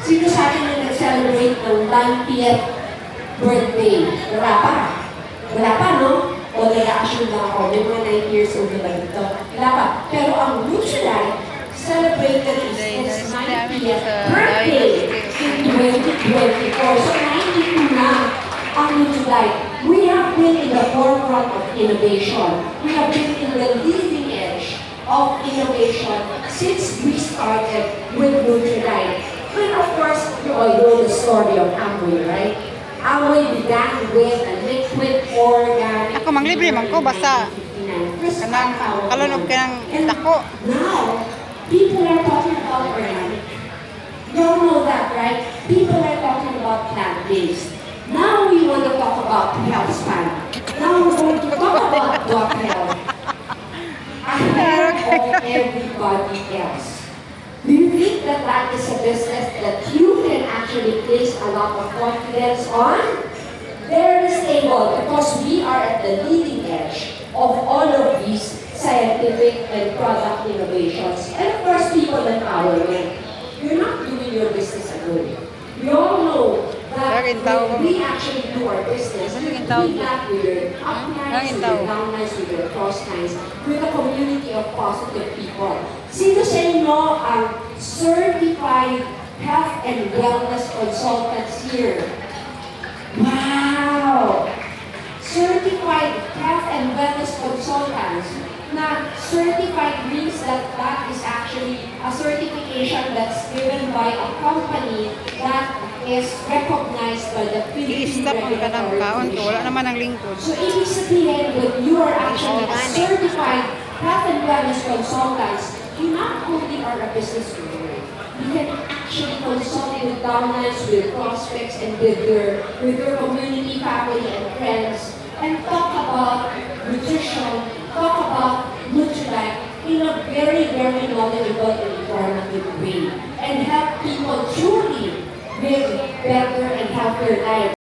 Sino sa atin na nag-celebrate ng 90th birthday? Wala pa. Wala pa, no? O nag-action lang ako. May mga 9 years old na ba dito? Wala pa. Pero ang Nutrilite celebrated its 90th birthday in 2024. So 92 na ang Nutrilite. We have been in the forefront of innovation. We have been in the leading edge of innovation since we started with Nutrilite. And of course, you all know the story of Amway, right? Amway began with a liquid organic. Ako manglibre man ko basta kanang kalunok kanang dako. Now, people are talking about organic. You all know that, right? People are talking about plant-based. Now we want to talk about health span. Now we're going to talk about gut health. Ahead of everybody else. Do you think that that is a business that you can actually place a lot of confidence on? Very stable because we are at the leading edge of all of these scientific and product innovations. And of course, people empowerment. You're not doing your business alone. We all know that when we actually do our business, we do that with your uplines, with your downlines, with your crosslines, with a community of positive people. Sino sa inyo ang certified health and wellness consultants here? Wow! Certified health and wellness consultants. Na certified means that that is actually a certification that's given by a company that is recognized by the Philippine I-stop ang kanang kaon ko. Wala naman ang lingkod. So, ibig sabihin, when you are actually a certified health and wellness consultants, you not only are a business owner, you can actually consult with downlines, with prospects, and with your community, family, and friends, and talk about nutrition, talk about Nutrilite in a very, very knowledgeable and informative way, and help people truly live better and healthier lives.